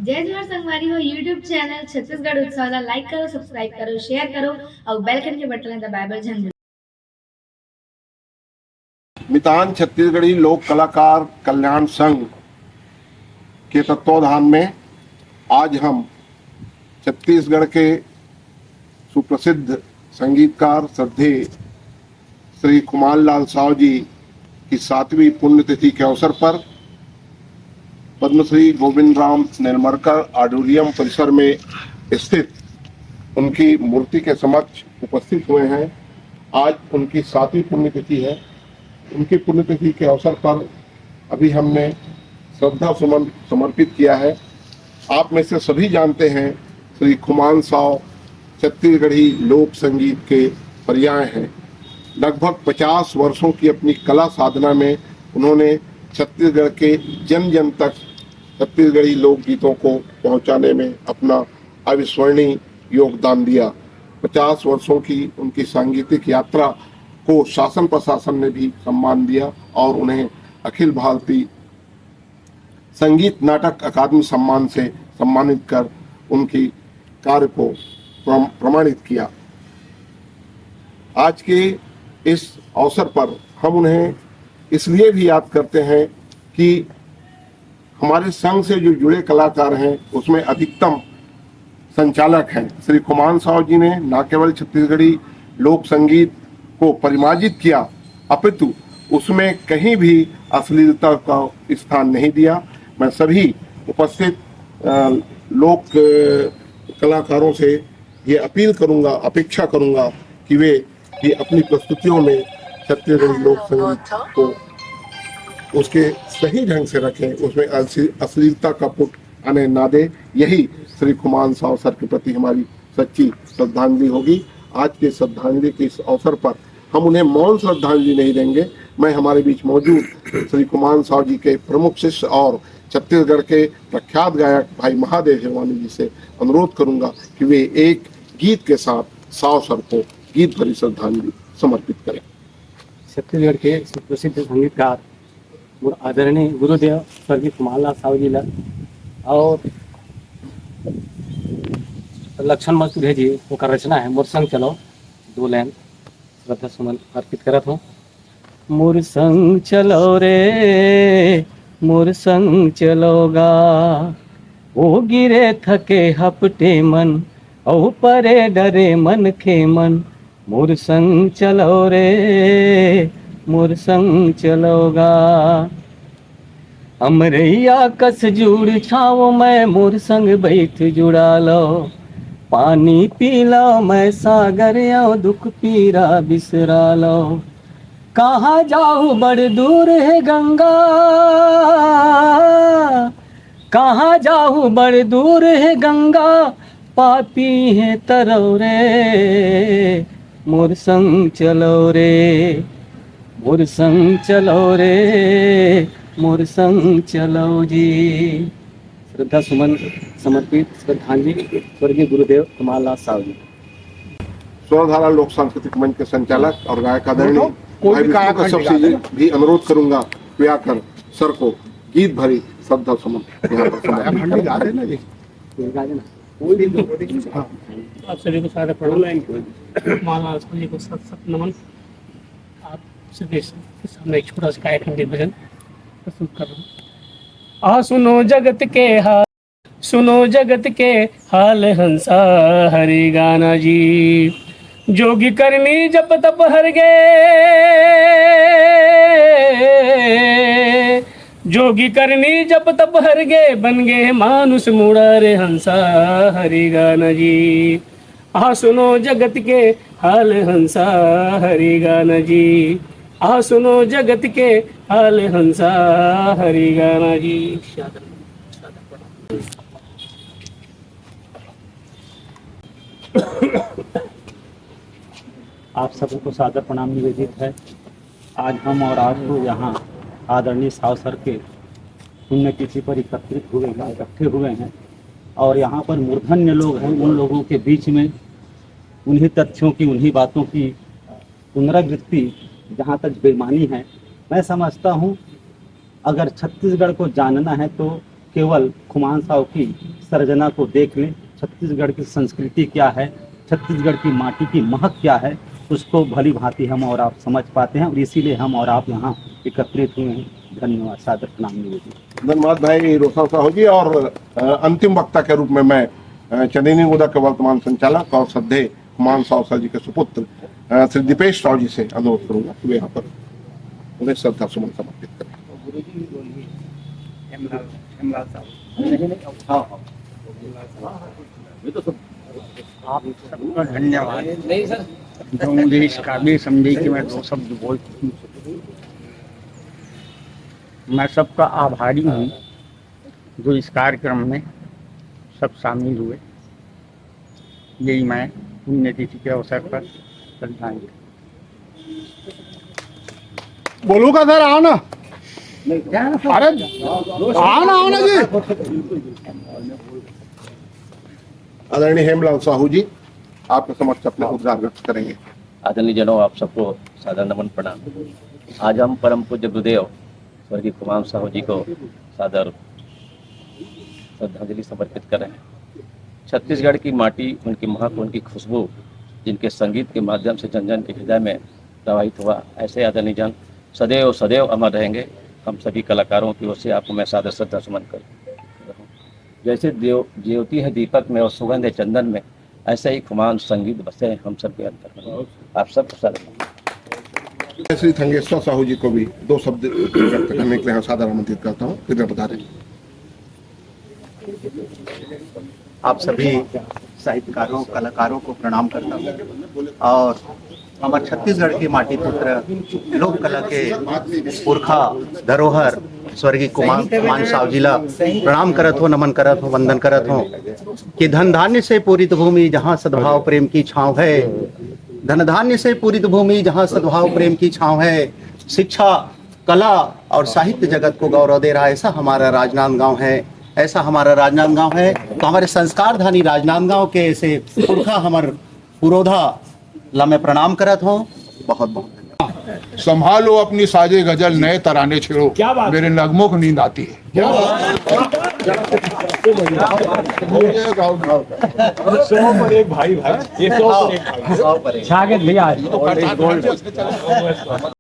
जय जोहर संगवारी हो यूट्यूब चैनल छत्तीसगढ़ उत्सव लाइक करो, सब्सक्राइब करो, शेयर करो और बेल आइकन के बटन दबाए झन। मितान छत्तीसगढ़ी लोक कलाकार कल्याण संघ के तत्वावधान में आज हम छत्तीसगढ़ के सुप्रसिद्ध संगीतकार श्रद्धेय श्री कुमार लाल साव जी की 7वीं पुण्यतिथि के अवसर पर पद्मश्री गोविंद राम नेलमरकर ऑडिटोरियम परिसर में स्थित उनकी मूर्ति के समक्ष उपस्थित हुए हैं। आज उनकी 7वीं पुण्यतिथि है। उनकी पुण्यतिथि के अवसर पर अभी हमने श्रद्धा सुमन समर्पित किया है। आप में से सभी जानते हैं श्री कुमार साव छत्तीसगढ़ी लोक संगीत के पर्याय हैं। लगभग 50 वर्षों की अपनी कला साधना में उन्होंने छत्तीसगढ़ के जन जन तक छत्तीसगढ़ी लोकगीतों को पहुंचाने में अपना अविस्मरणीय योगदान दिया। 50 वर्षों की उनकी सांगीतिक यात्रा को शासन प्रशासन ने भी सम्मान दिया और उन्हें अखिल भारतीय संगीत नाटक अकादमी सम्मान से सम्मानित कर उनकी कार्य को प्रमाणित किया। आज के इस अवसर पर हम उन्हें इसलिए भी याद करते हैं कि हमारे संघ से जो जुड़े कलाकार हैं उसमें अधिकतम संचालक हैं। श्री कुमार साव जी ने न केवल छत्तीसगढ़ी लोक संगीत को परिमार्जित किया अपितु उसमें कहीं भी अश्लीलता का स्थान नहीं दिया। मैं सभी उपस्थित लोक कलाकारों से ये अपील करूंगा, अपेक्षा करूंगा कि वे अपनी प्रस्तुतियों में छत्तीसगढ़ी लोक संगीत को उसके सही ढंग से रखें, उसमें अश्लीलता का पुट आने ना दे। यही श्री कुमार साव सर के प्रति हमारी सच्ची श्रद्धांजलि होगी। आज के श्रद्धांजलि के इस अवसर पर हम उन्हें मौन श्रद्धांजलि नहीं देंगे। मैं हमारे बीच मौजूद श्री कुमार साव जी के प्रमुख शिष्य और छत्तीसगढ़ के प्रख्यात गायक भाई महादेव हिरवानी जी से अनुरोध करूंगा कि वे एक गीत के साथ साव सर को गीत भरी श्रद्धांजलि समर्पित करें। छत्तीसगढ़ के सुप्रसिद्ध संगीतकार आदरणीय गुरुदेव स्वर्गीय कुमार लाल साव जी और लक्षण मजदूर जी ओकर रचना है मोर संग चलो 2 लाइन श्रद्धा सुमन अर्पित करत हूँ। मोर संग चलो रे मोर संग चलोगा ओ गिरे थके हपटे मन औ परे डरे मन के मन मोर संग चलो रे मोर संग चलोगा। अमरैया कस जुड़ छाओ मैं मोर संग बैठ जुड़ा लो पानी पी लो मैं सागर आओ दुख पीरा बिसरा लो। कहाँ जाऊँ बड़ दूर है गंगा कहाँ जाऊँ बड़ दूर है गंगा पापी है तरौ रे मोर संग चलो रे मोर संग चलो रे मोर संग चलो जी। श्रद्धा सुमन समर्पित श्रद्धांजलि स्वर्गीय गुरुदेव कुमार लाल साव जी। स्वरधारा लोक सांस्कृतिक मंच के संचालक और गायक आदरणीय भाई विष्णु कश्यप से भी अनुरोध करूंगा वे आकर सर को गीत भरी श्रद्धा सुमन आप सभी को सारे प्रणाम। माला जी को सत सत नमन। आप सभी के सामने एक छोटा सा गायक संगीत भजन प्रस्तुत कर रहा हूँ। सुनो जगत के हाल सुनो जगत के हाल हंसा हरि गाना जी। जोगी करनी जप तप हर गए जोगी करनी जप तप हर गए बन गए मानुष मुड़ा रे हंसा हरि गाना जी। सुनो जगत के हाल हंसा हरि गाना जी। सुनो जगत के हाल हंसा हरि गाना जी। आप सबको सादर प्रणाम निवेदित है। आज हम और आज को यहाँ आदरणीय साव सर के पुण्यतिथि पर इकट्ठे हुए हैं और यहाँ पर मूर्धन्य लोग हैं। उन लोगों के बीच में उन्हीं तथ्यों की उन्हीं बातों की पुनरावृत्ति जहाँ तक बेईमानी है। मैं समझता हूँ अगर छत्तीसगढ़ को जानना है तो केवल कुमार साव की सर्जना को देख लें, छत्तीसगढ़ की संस्कृति क्या है, छत्तीसगढ़ की माटी की महक क्या है, उसको भली भांति हम और आप समझ पाते हैं और इसीलिए हम और आप यहाँ एकत्रित हुए हैं। धन्यवाद, सादर प्रणाम निवेदित। धन्यवाद भाई रोशन साहू जी। और अंतिम वक्ता के रूप में मैं चंदेनी उदा के वर्तमान संचालक और श्रद्धेय मान साव सर जी के सुपुत्र श्री दीपेश राव जी से अनुरोध करूंगा कि वे यहाँ पर उन्हें श्रद्धा सुमन समर्पित करें। आप सबका धन्यवाद जो मुझे इस काबिल समझे कि मैं 2 शब्द बोल सकूं। मैं सबका आभारी हूँ जो इस कार्यक्रम में सब शामिल हुए। यही मैं पुण्यतिथि के अवसर पर श्रद्धांजलि। बोलूंगा सर, आओ ना। अरे आओ ना जी। आदरणीय हेमलाल साहू जी आपके समक्ष अपने उद्गार व्यक्त करेंगे। आदरणीय जनों, आप सबको सादर नमन प्रणाम। आज हम परम पूज्य गुरुदेव स्वर्गीय कुमार साहू जी को सादर श्रद्धांजलि समर्पित कर रहे हैं। छत्तीसगढ़ की माटी, उनकी महक, उनकी खुशबू, जिनके संगीत के माध्यम से जन जन के हृदय में प्रवाहित हुआ, ऐसे आदरणीय जन सदैव सदैव अमर रहेंगे। हम सभी कलाकारों की ओर से आपको मैं सादर श्रद्धा सुमन कर रहा हूँ। जैसे ज्योति है दीपक में और सुगंध है चंदन में, ऐसे ही खुमान संगीत बसे हैं हम सबके अंदर। आप सबको सादर। श्री थंगेश्वर साहू जी को भी 2 शब्द व्यक्त करने के लिए सादर आमंत्रित करता हूँ। कृपया बता रहे। आप सभी साहित्यकारों, कलाकारों को प्रणाम करता हूँ और हमारे छत्तीसगढ़ की माटी पुत्र लोक कला के पुरखा धरोहर स्वर्गीय कुमार साहू जी ला प्रणाम करत हो, नमन करत हो, वंदन करत हो कि धन धान्य से पूरित भूमि जहाँ सद्भाव प्रेम की छाँव है, धन धान्य से पूरित भूमि जहाँ सद्भाव प्रेम की छाँव है, शिक्षा, कला और साहित्य जगत को गौरव दे रहा है। ऐसा हमारा राजनांदगांव है, ऐसा हमारा राजनांदगांव है। तो हमारे संस्कारधानी राजनांदगांव के ऐसे पुरखा हमारे पुरोधा ला मैं प्रणाम करत हूँ। बहुत बहुत धन्यवाद। संभालो अपनी साजे गजल, नए तराने छेड़ो, मेरे नगमों को नींद आती है। छागत भैया